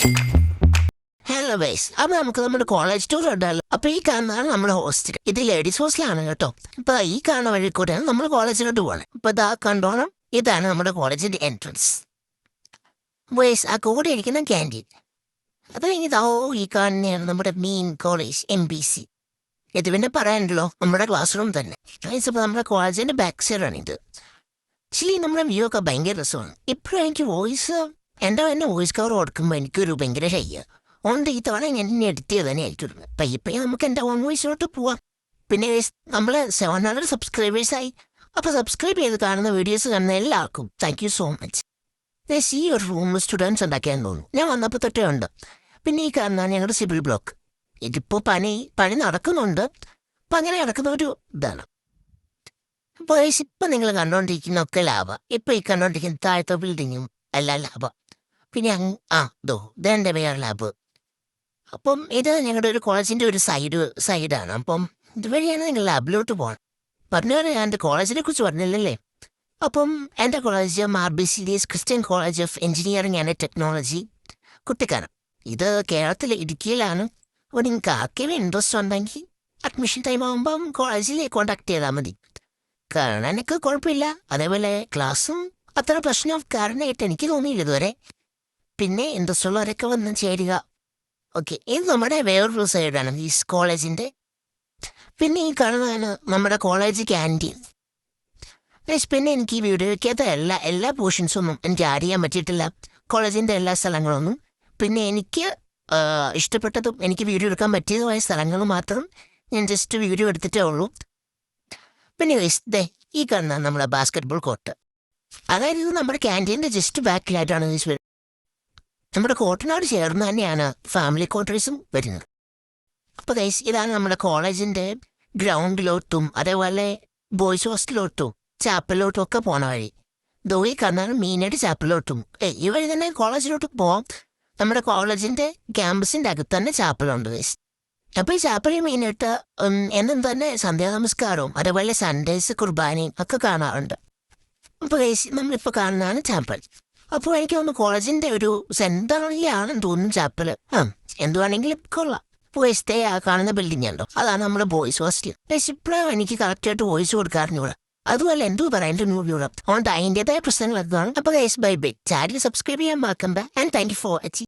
Hello guys, അപ്പൊ നമുക്ക് നമ്മുടെ കോളേജ് ടൂർ ഉണ്ടല്ലോ. അപ്പൊ ഈ കാണുന്നതാണ് നമ്മുടെ ഹോസ്റ്റൽ. ഇത് ലേഡീസ് ഹോസ്റ്റലാണ് കേട്ടോ. ഇപ്പൊ ഈ കാണുന്ന വഴി കൂടെയാണ് നമ്മൾ കോളേജിലോട്ട് പോകണം. ഇപ്പൊ ഇതാ കണ്ടോണം, ഇതാണ് നമ്മുടെ കോളേജിന്റെ എൻട്രൻസ്. ഗൈസ്, ആ കൂടെ ഇരിക്കുന്ന ക്യാൻറ്റീൻ. അത് കഴിഞ്ഞിതാ ഈ കാണുന്നതാണ് നമ്മുടെ മെയിൻ കോളേജ് MBC. ഇത് പിന്നെ പറയാനുണ്ടല്ലോ, നമ്മുടെ ക്ലാസ് റൂം തന്നെ. ഗൈസ്, ഇപ്പൊ നമ്മുടെ കോളേജിന്റെ ബാക്ക് സൈഡാണ് ഇത്. ആക്ച്വലി നമ്മുടെ വ്യൂ ഒക്കെ ഭയങ്കര രസമാണ്. ഇപ്പോഴും എനിക്ക് എന്നെ വോയിസ് കവർ കൊടുക്കുമ്പോൾ എനിക്കൊരു ഭയങ്കര ഷയ്യ. ഓണ്ട് ഈ തവണ ഞാൻ എഡിറ്റ് ചെയ്ത് തന്നെ ആയിട്ടിരുന്നു. പയ്യപ്പയ്യ നമുക്ക് എൻ്റെ ഓൺ വോയിസിലോട്ട് പോവാം. പിന്നെ നമ്മൾ 700 സബ്സ്ക്രൈബേഴ്സായി. അപ്പോൾ സബ്സ്ക്രൈബ് ചെയ്ത് കാണുന്ന വീഡിയോസ് കാണുന്ന എല്ലാവർക്കും താങ്ക് യു സോ മച്ച്. ഈ ഒരു റൂം സ്റ്റുഡൻസ് ഉണ്ടാക്കിയാന്ന് തോന്നുന്നു. ഞാൻ വന്നപ്പോൾ തൊട്ടേ ഉണ്ട്. പിന്നെ ഈ കാണുന്നതാണ് ഞങ്ങളുടെ സിവിൽ ബ്ലോക്ക്. ഇതിപ്പോൾ പണി നടക്കുന്നുണ്ട്. അപ്പം അങ്ങനെ നടക്കുന്ന ഒരു ഇതാണ്. അപ്പോൾ ഇപ്പം നിങ്ങൾ കണ്ടുകൊണ്ടിരിക്കുന്നതൊക്കെ ലാഭം. ഇപ്പം ഈ കണ്ടുകൊണ്ടിരിക്കുന്ന താഴത്തെ ബിൽഡിങ്ങും എല്ലാം ലാഭം. പിന്നെ ഇതെൻ്റെ വേറെ ലാബ്. അപ്പം ഇത് ഞങ്ങളുടെ ഒരു കോളേജിൻ്റെ ഒരു സൈഡാണ്. അപ്പം ഇതുവഴിയാണ് നിങ്ങൾ ലാബിലോട്ട് പോകണം. പറഞ്ഞവരെ ഞാൻ എൻ്റെ കോളേജിനെ കുറിച്ച് പറഞ്ഞില്ലല്ലേ. അപ്പം എൻ്റെ college RBCDS Christian college of engineering and technology, Kuttikkanam. ഇത് കേരളത്തിലെ ഇടുക്കിയിലാണ്. അപ്പോൾ നിങ്ങൾക്ക് ആർക്കെങ്കിലും ഇൻട്രസ്റ്റ് ഉണ്ടെങ്കിൽ അഡ്മിഷൻ ടൈം ആകുമ്പം കോളേജിൽ കോൺടാക്ട് ചെയ്താൽ മതി. കാരണം എനിക്ക് കുഴപ്പമില്ല. അതേപോലെ ക്ലാസ്സും അത്ര പ്രശ്നം കാരണമായിട്ട് എനിക്ക് തോന്നിയില്ല ഇതുവരെ. പിന്നെ ഇൻട്രസ്റ്റ് ഉള്ളവരൊക്കെ വന്ന് ചേരുക. ഓക്കെ, ഇത് നമ്മുടെ വേറൊരു സൈഡാണ് ഈ കോളേജിൻ്റെ. പിന്നെ ഈ കാണുന്നതാണ് നമ്മുടെ കോളേജ് ക്യാൻറ്റീൻ. പിന്നെ എനിക്ക് ഈ വീഡിയോയ്ക്കകത്ത് എല്ലാ പോർഷൻസൊന്നും എനിക്ക് ആഡ് ചെയ്യാൻ പറ്റിയിട്ടില്ല, കോളേജിൻ്റെ എല്ലാ സ്ഥലങ്ങളൊന്നും. പിന്നെ എനിക്ക് ഇഷ്ടപ്പെട്ടതും എനിക്ക് വീഡിയോ എടുക്കാൻ പറ്റിയതുമായ സ്ഥലങ്ങൾ മാത്രം ഞാൻ ജസ്റ്റ് വീഡിയോ എടുത്തിട്ടേ ഉള്ളൂ. പിന്നെ ഈ കാണുന്ന നമ്മുടെ ബാസ്കറ്റ്ബോൾ കോർട്ട്. അതായത് ഇത് നമ്മുടെ ക്യാൻറ്റീൻ്റെ ജസ്റ്റ് ബാക്കിലായിട്ടാണ് വരുന്നത്. നമ്മുടെ കോർട്ടിനോട് ചേർന്ന് തന്നെയാണ് ഫാമിലി ക്വാർട്ടേഴ്സും വരുന്നത്. അപ്പോൾ ഇതാണ് നമ്മുടെ കോളേജിൻ്റെ ഗ്രൗണ്ടിലോട്ടും അതേപോലെ ബോയ്സ് ഹോസ്റ്റലിലോട്ടും ചാപ്പലിലോട്ടും ഒക്കെ പോണ വഴി. ഈ കാണാൻ മെയിനായിട്ട് ചാപ്പലിലോട്ടും ഈ വഴി തന്നെ കോളേജിലോട്ട് പോവാം. നമ്മുടെ കോളേജിൻ്റെ ക്യാമ്പസിൻ്റെ അകത്ത് തന്നെ ചാപ്പലുണ്ട്. അപ്പോൾ ഈ ചാപ്പലിൽ മെയിനായിട്ട് എന്നും തന്നെ സന്ധ്യാനമസ്കാരവും അതേപോലെ സൺഡേസ് കുർബാനയും ഒക്കെ കാണാറുണ്ട്. അപ്പോൾ നമ്മളിപ്പോൾ കാണുന്നതാണ് ചാപ്പൽ. അപ്പോൾ എനിക്ക് തോന്നുന്നു കോളേജിൻ്റെ ഒരു സെൻറ്ററിലാണെന്ന് തോന്നുന്നു ചാപ്പൽ. എന്തുവാണെങ്കിലും കൊള്ളാം. പോയിസ്റ്റേ ആ കാണുന്ന ബിൽഡിംഗ് ഉണ്ടോ, അതാണ് നമ്മുടെ ബോയ്സ് ഹോസ്റ്റൽ. ഇപ്പോഴും എനിക്ക് കറക്റ്റായിട്ട് വോയിസ് കൊടുക്കാറിഞ്ഞൂടാ. അതുപോലെ എന്തോ പറയാം എൻ്റെ ന്യൂ അതുകൊണ്ട് അതിൻ്റെതായ പ്രശ്നങ്ങളൊക്കെയാണ്. അപ്പോൾ ബൈ ചാനൽ സബ്സ്ക്രൈബ് ചെയ്യാൻ മറക്കണ്ട. And thank you for watching.